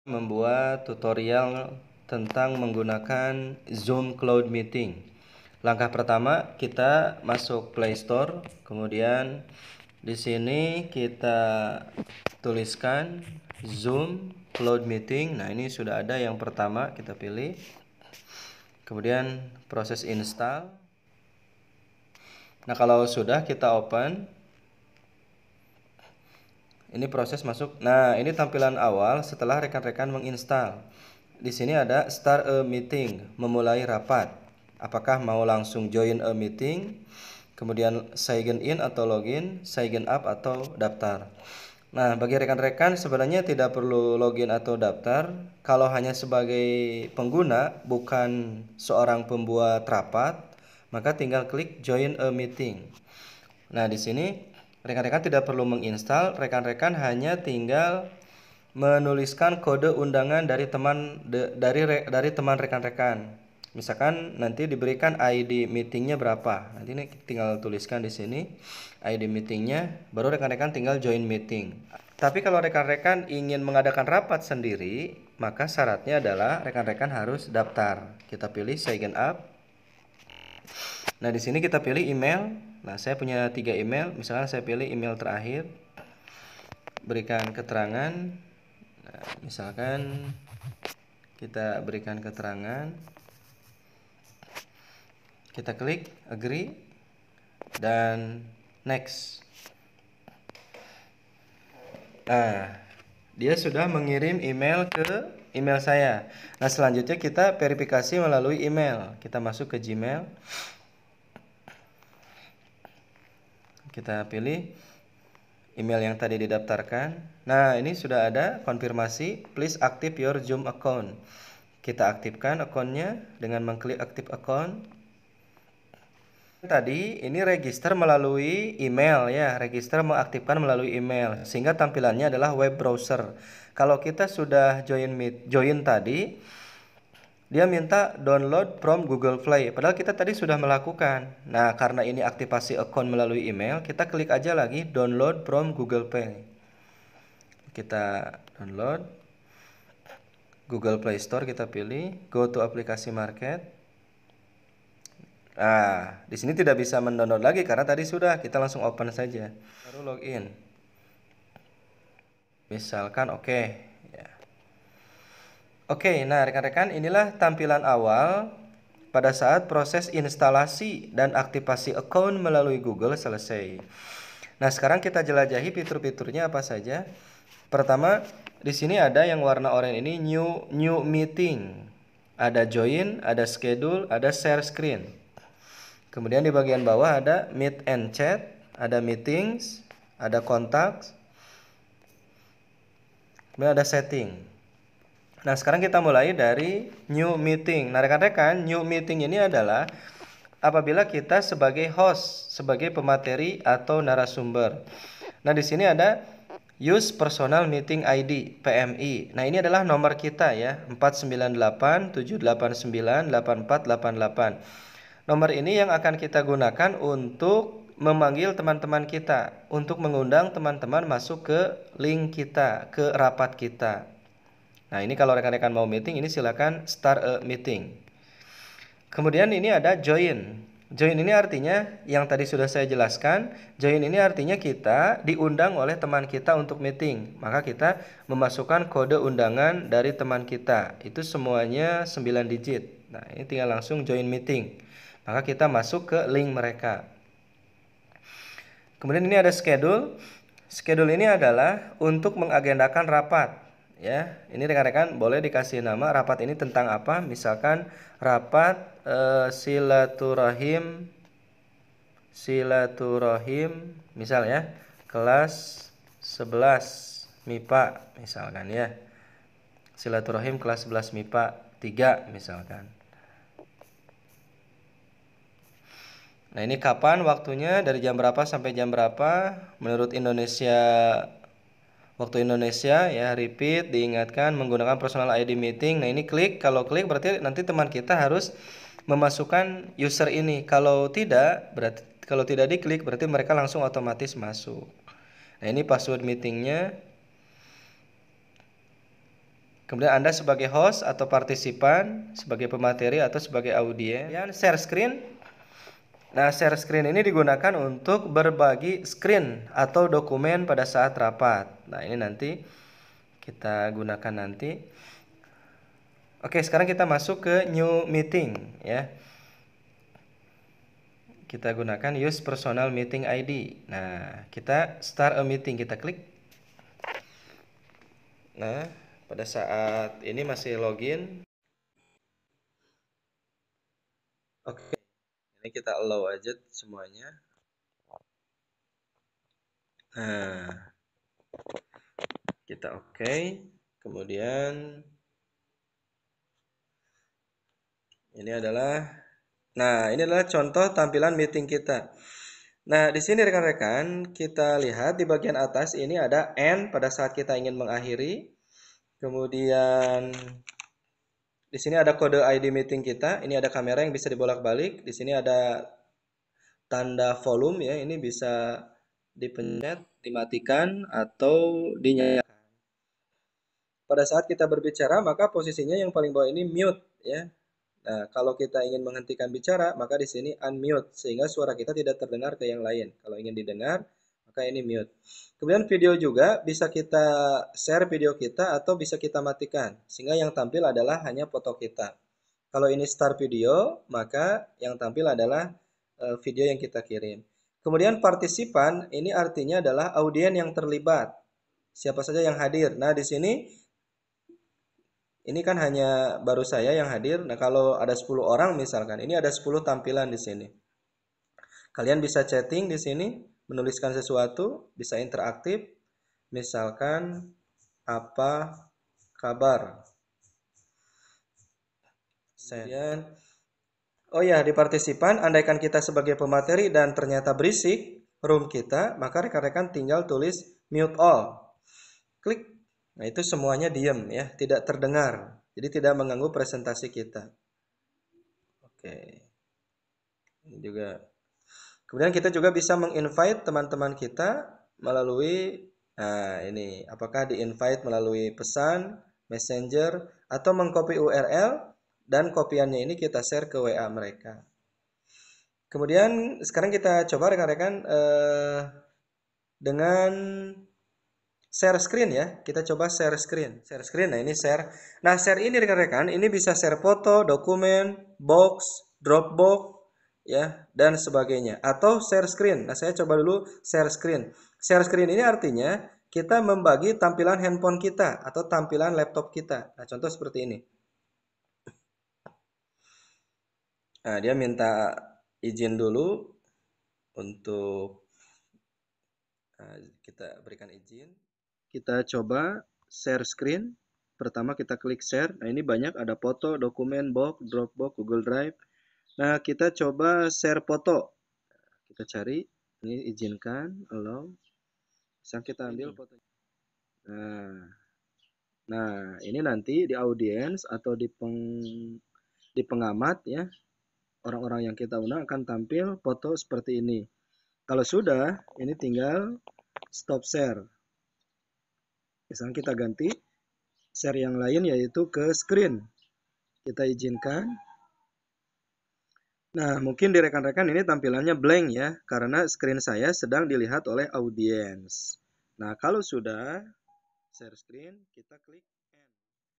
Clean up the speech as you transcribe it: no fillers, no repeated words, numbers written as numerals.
Membuat tutorial tentang menggunakan Zoom Cloud Meeting. Langkah pertama, kita masuk Play Store, kemudian di sini kita tuliskan Zoom Cloud Meeting. Nah, ini sudah ada yang pertama, kita pilih. Kemudian proses install. Nah, kalau sudah kita open. Ini proses masuk. Nah, ini tampilan awal setelah rekan-rekan menginstal. Di sini ada start a meeting, memulai rapat. Apakah mau langsung join a meeting, kemudian sign in atau login, sign up atau daftar. Nah, bagi rekan-rekan sebenarnya tidak perlu login atau daftar. Kalau hanya sebagai pengguna, bukan seorang pembuat rapat, maka tinggal klik join a meeting. Nah, di sini rekan-rekan tidak perlu menginstal, rekan-rekan hanya tinggal menuliskan kode undangan dari teman rekan-rekan. Misalkan nanti diberikan ID meetingnya berapa. Nanti ini tinggal tuliskan di sini ID meetingnya, baru rekan-rekan tinggal join meeting. Tapi kalau rekan-rekan ingin mengadakan rapat sendiri, maka syaratnya adalah rekan-rekan harus daftar. Kita pilih sign up. Nah, di sini kita pilih email. Nah, saya punya 3 email. Misalkan saya pilih email terakhir. Berikan keterangan. Nah, misalkan kita berikan keterangan. Kita klik agree dan next. Nah, dia sudah mengirim email ke email saya. Nah, selanjutnya kita verifikasi melalui email. Kita masuk ke Gmail. Kita pilih email yang tadi didaftarkan. Nah, ini sudah ada konfirmasi, please active your Zoom account. Kita aktifkan akunnya dengan mengklik active account. Tadi ini register melalui email ya, register mengaktifkan melalui email sehingga tampilannya adalah web browser. Kalau kita sudah join tadi, dia minta download from Google Play. Padahal kita tadi sudah melakukan. Nah, karena ini aktivasi account melalui email, kita klik aja lagi download from Google Play. Kita download Google Play Store, kita pilih go to aplikasi market. Nah, di sini tidak bisa mendownload lagi karena tadi sudah, kita langsung open saja. Baru login. Misalkan oke. Ya. Oke, nah rekan-rekan, inilah tampilan awal pada saat proses instalasi dan aktivasi account melalui Google selesai. Nah, sekarang kita jelajahi fitur-fiturnya apa saja. Pertama, di sini ada yang warna oranye ini new meeting. Ada join, ada schedule, ada share screen. Kemudian di bagian bawah ada meet and chat, ada meetings, ada contacts. Kemudian ada setting. Nah, sekarang kita mulai dari new meeting. Nah, rekan-rekan, new meeting ini adalah apabila kita sebagai host, sebagai pemateri atau narasumber. Nah, di sini ada use personal meeting ID, PMI. Nah, ini adalah nomor kita ya, 498-789-8488. Nomor ini yang akan kita gunakan untuk memanggil teman-teman kita, untuk mengundang teman-teman masuk ke link kita, ke rapat kita. Nah, ini kalau rekan-rekan mau meeting, ini silakan start a meeting. Kemudian ini ada join. Join ini artinya yang tadi sudah saya jelaskan. Join ini artinya kita diundang oleh teman kita untuk meeting. Maka kita memasukkan kode undangan dari teman kita. Itu semuanya 9 digit. Nah, ini tinggal langsung join meeting. Maka kita masuk ke link mereka. Kemudian ini ada schedule. Schedule ini adalah untuk mengagendakan rapat. Ya, ini rekan-rekan boleh dikasih nama rapat ini tentang apa? Misalkan rapat silaturahim misal ya, kelas 11 MIPA misalkan ya. Silaturahim kelas 11 MIPA 3 misalkan. Nah, ini kapan waktunya, dari jam berapa sampai jam berapa menurut waktu Indonesia ya, repeat, diingatkan menggunakan personal ID meeting. Nah, ini klik, kalau klik berarti nanti teman kita harus memasukkan user ini. Kalau tidak diklik berarti mereka langsung otomatis masuk. Nah, ini password meetingnya. Kemudian Anda sebagai host atau partisipan, sebagai pemateri atau sebagai audiens. Kemudian share screen. Nah, share screen ini digunakan untuk berbagi screen atau dokumen pada saat rapat. Nah, ini nanti kita gunakan nanti. Oke, sekarang kita masuk ke new meeting ya. Kita gunakan use personal meeting ID. Nah, kita start a meeting, kita klik. Nah, pada saat ini masih login. Oke, ini kita allow aja semuanya. Nah, kita oke. Kemudian ini adalah contoh tampilan meeting kita. Nah, di sini rekan-rekan, kita lihat di bagian atas ini ada end pada saat kita ingin mengakhiri. Kemudian di sini ada kode ID meeting kita. Ini ada kamera yang bisa dibolak-balik. Di sini ada tanda volume ya. Ini bisa dipencet, dimatikan atau dinyalakan. Pada saat kita berbicara, maka posisinya yang paling bawah ini mute ya. Nah, kalau kita ingin menghentikan bicara, maka di sini unmute sehingga suara kita tidak terdengar ke yang lain. Kalau ingin didengar, maka ini mute. Kemudian video juga bisa kita share video kita atau bisa kita matikan sehingga yang tampil adalah hanya foto kita. Kalau ini start video, maka yang tampil adalah video yang kita kirim. Kemudian partisipan ini artinya adalah audien yang terlibat. Siapa saja yang hadir. Nah, di sini ini kan hanya baru saya yang hadir. Nah, kalau ada 10 orang misalkan, ini ada 10 tampilan di sini. Kalian bisa chatting di sini, menuliskan sesuatu, bisa interaktif. Misalkan apa kabar? Kemudian oh ya, di partisipan, andaikan kita sebagai pemateri dan ternyata berisik room kita, maka rekan-rekan tinggal tulis mute all. Klik. Nah, itu semuanya diam ya, tidak terdengar. Jadi tidak mengganggu presentasi kita. Oke. Ini juga. Kemudian kita juga bisa menginvite teman-teman kita melalui ini, apakah di-invite melalui pesan, messenger atau mengcopy URL dan kopiannya ini kita share ke WA mereka. Kemudian sekarang kita coba rekan-rekan dengan share screen ya. Kita coba share screen. Share screen. Nah, ini share. Nah, share ini rekan-rekan, ini bisa share foto, dokumen, box, Dropbox ya, dan sebagainya. Atau share screen. Nah, saya coba dulu share screen. Share screen ini artinya kita membagi tampilan handphone kita atau tampilan laptop kita. Nah, contoh seperti ini. Nah, dia minta izin dulu untuk kita berikan izin. Kita coba share screen. Pertama kita klik share. Nah, ini banyak, ada foto, dokumen, box, Dropbox, Google Drive. Nah, kita coba share foto. Kita cari, ini izinkan, allow. Bisa kita ambil foto. Nah, ini nanti di audiens atau di pengamat ya, orang-orang yang kita undang akan tampil foto seperti ini. Kalau sudah, ini tinggal stop share. Misalnya kita ganti share yang lain yaitu ke screen. Kita izinkan. Nah, mungkin di rekan-rekan ini tampilannya blank ya, karena screen saya sedang dilihat oleh audiens. Nah, kalau sudah share screen, kita klik